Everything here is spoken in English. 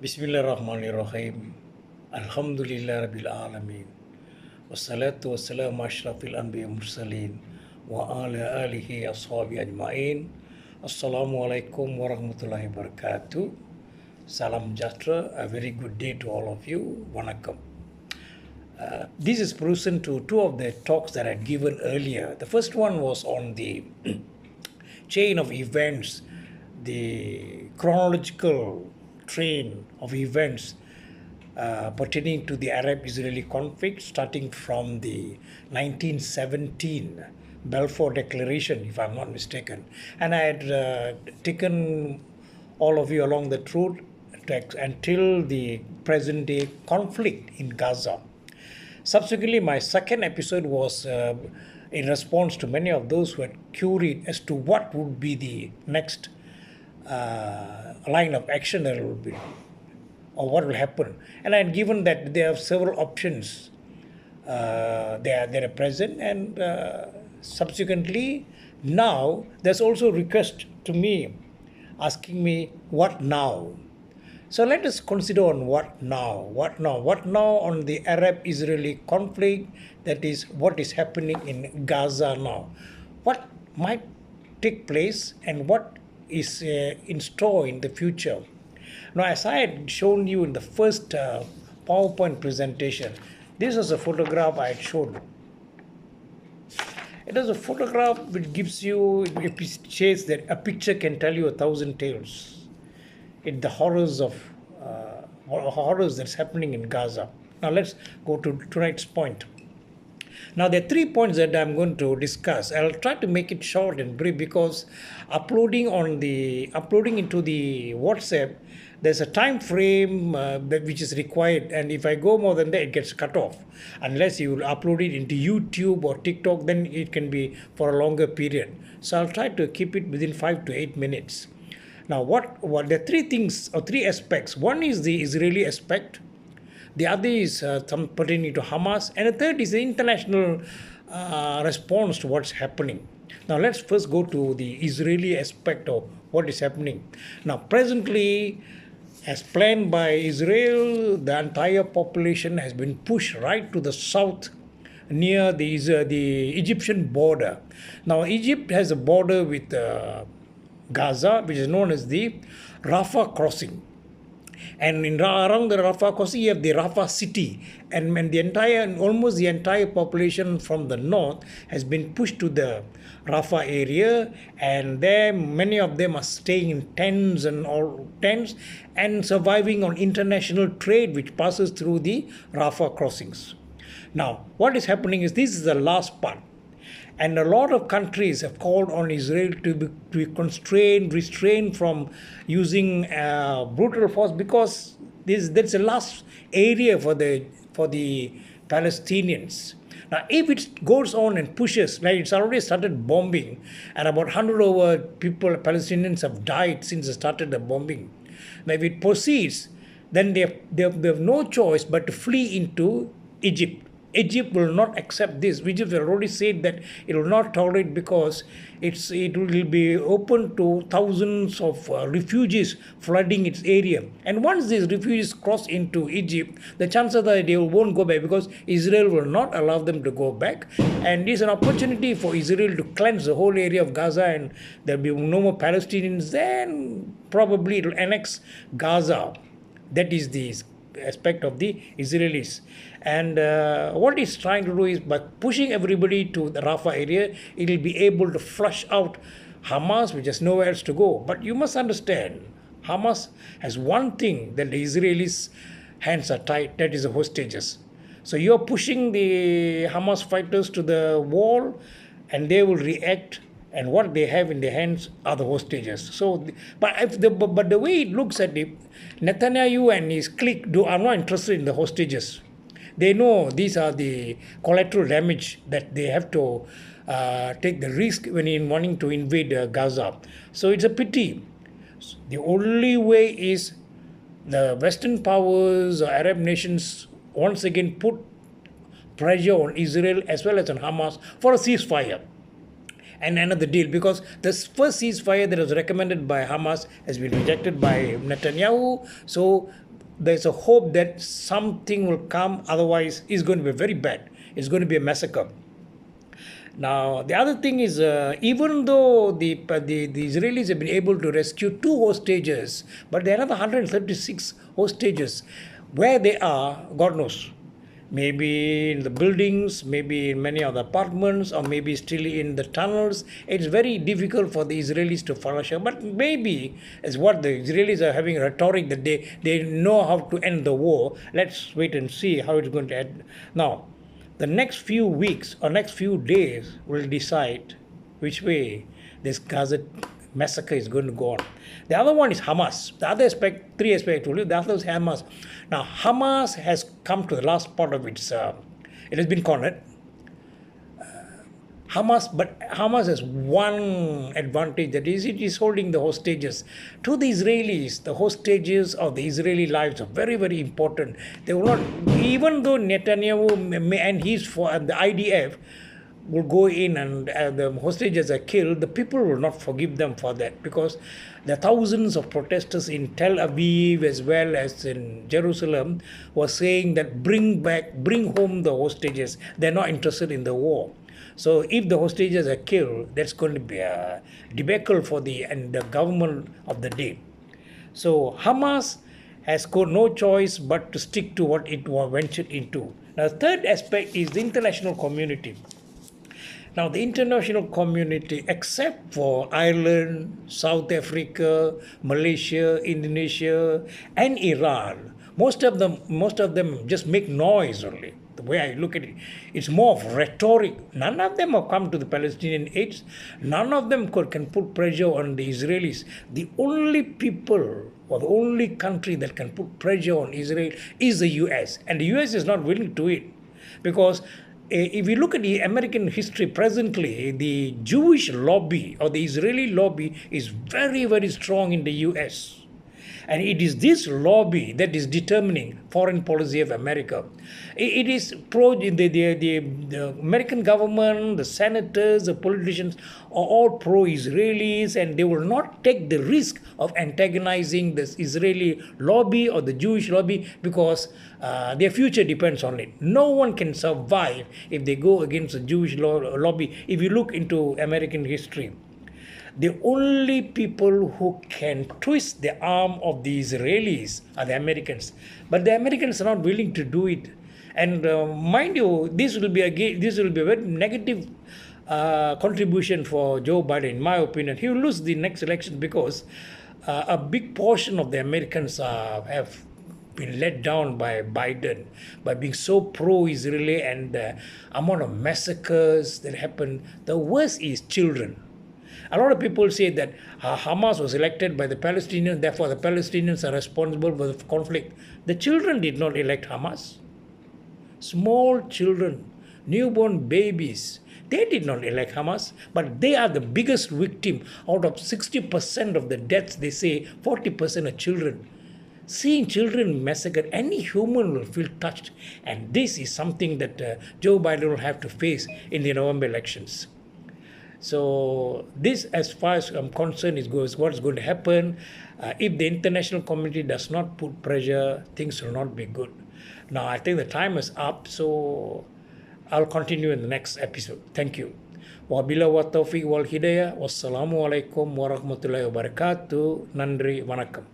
Bismillahirrahmanirrahim. Alhamdulillah Rabbil Alameen. Wassalatu wassalamu ashrafil anbiya mursaleen wa ala alihi ashabi ajma'in. Assalamu alaikum warahmatullahi wabarakatuh. Salam Jatra, a very good day to all of you. Vanakkam. This is pursuant to two of the talks that I had given earlier. The first one was on the chain of events, the chronological train of events pertaining to the Arab-Israeli conflict, starting from the 1917 Balfour Declaration, if I'm not mistaken. And I had taken all of you along the route until the present-day conflict in Gaza. Subsequently, my second episode was in response to many of those who had queried as to what would be the next line of action that will be, or what will happen. And I had given that there are several options that are present, and subsequently, now there's also a request to me asking me, what now? So let us consider on what now. What now? What now on the Arab-Israeli conflict, that is what is happening in Gaza now. What might take place and what is in store in the future. Now, as I had shown you in the first PowerPoint presentation, this was a photograph I had shown. It is a photograph which gives you, it says that a picture can tell you 1,000 tales. The horrors that's happening in Gaza. Now let's go to tonight's point. Now there are 3 points that I'm going to discuss. I'll try to make it short and brief because uploading into the WhatsApp, there's a time frame which is required, and if I go more than that, it gets cut off. Unless you upload it into YouTube or TikTok, then it can be for a longer period. So I'll try to keep it within 5 to 8 minutes. Now, what there are 3 things or 3 aspects. One is the Israeli aspect. The other is some pertaining to Hamas, and the third is the international response to what's happening. Now, let's first go to the Israeli aspect of what is happening. Now, presently, as planned by Israel, the entire population has been pushed right to the south near the Egyptian border. Now, Egypt has a border with Gaza, which is known as the Rafah crossing. And around the Rafah crossing, you have the Rafah city, and almost the entire population from the north has been pushed to the Rafah area, and there many of them are staying in tents and surviving on international trade which passes through the Rafah crossings. Now, what is happening is this is the last part. And a lot of countries have called on Israel to be restrained from using brutal force, because that's the last area for the Palestinians. Now, if it goes on and pushes, like it's already started bombing, and about 100 over people, Palestinians, have died since they started the bombing. Now, if it proceeds, then they have no choice but to flee into Egypt. Egypt will not accept this. Egypt has already said that it will not tolerate, because it will be open to thousands of refugees flooding its area. And once these refugees cross into Egypt, the chances are that they won't go back, because Israel will not allow them to go back. And it's an opportunity for Israel to cleanse the whole area of Gaza, and there will be no more Palestinians. Then probably it will annex Gaza. That is the aspect of the Israelis. And what it's trying to do is, by pushing everybody to the Rafah area, it will be able to flush out Hamas, which has nowhere else to go. But you must understand, Hamas has one thing that the Israelis' hands are tied, that is the hostages. So you're pushing the Hamas fighters to the wall, and they will react, and what they have in their hands are the hostages. So, but the way it looks at it, Netanyahu and his clique are not interested in the hostages. They know these are the collateral damage that they have to take the risk when in wanting to invade Gaza. So it's a pity. The only way is the Western powers or Arab nations once again put pressure on Israel as well as on Hamas for a ceasefire and another deal, because the first ceasefire that was recommended by Hamas has been rejected by Netanyahu. So there's a hope that something will come. Otherwise, it's going to be very bad. It's going to be a massacre. Now, the other thing is, even though the Israelis have been able to rescue 2 hostages, but there are another 136 hostages. Where they are, God knows. Maybe in the buildings, maybe in many other apartments, or maybe still in the tunnels. It's very difficult for the Israelis to follow. But maybe, as what the Israelis are having rhetoric that they know how to end the war. Let's wait and see how it's going to end. Now, the next few weeks or next few days will decide which way this Gaza massacre is going to go on. The other one is Hamas. The other aspect, three aspects, the other is Hamas. Now, Hamas has come to the last part of its, it has been cornered. But Hamas has one advantage, that is, it is holding the hostages. To the Israelis, the hostages of the Israeli lives are very, very important. They will not, even though Netanyahu and the IDF will go in and the hostages are killed, the people will not forgive them for that, because there are thousands of protesters in Tel Aviv as well as in Jerusalem were saying that bring home the hostages. They're not interested in the war. So if the hostages are killed, that's going to be a debacle for the government of the day. So Hamas has got no choice but to stick to what it ventured into. Now, the third aspect is the international community. Now, the international community, except for Ireland, South Africa, Malaysia, Indonesia, and Iran, most of them just make noise only. The way I look at it, it's more of rhetoric. None of them have come to the Palestinian aid. None of them can put pressure on the Israelis. The only people or the only country that can put pressure on Israel is the US. And the US is not willing to do it, because if you look at the American history presently, the Jewish lobby or the Israeli lobby is very, very strong in the US. And it is this lobby that is determining foreign policy of America. It is the American government, the senators, the politicians are all pro-Israelis, and they will not take the risk of antagonizing this Israeli lobby or the Jewish lobby, because their future depends on it. No one can survive if they go against the Jewish lobby. If you look into American history, the only people who can twist the arm of the Israelis are the Americans. But the Americans are not willing to do it. And mind you, this will be a very negative contribution for Joe Biden, in my opinion. He will lose the next election, because a big portion of the Americans have been let down by Biden by being so pro-Israeli, and the amount of massacres that happen. The worst is children. A lot of people say that Hamas was elected by the Palestinians, therefore the Palestinians are responsible for the conflict. The children did not elect Hamas. Small children, newborn babies, they did not elect Hamas, but they are the biggest victim. Out of 60% of the deaths, they say 40% are children. Seeing children massacred, any human will feel touched. And this is something that Joe Biden will have to face in the November elections. So this, as far as I'm concerned, is what's going to happen. If the international community does not put pressure, things will not be good. Now, I think the time is up, so I'll continue in the next episode. Thank you. Wabila wa taufiq wal hidayah. Wassalamualaikum warahmatullahi wabarakatuh. Nandri, vanakkam.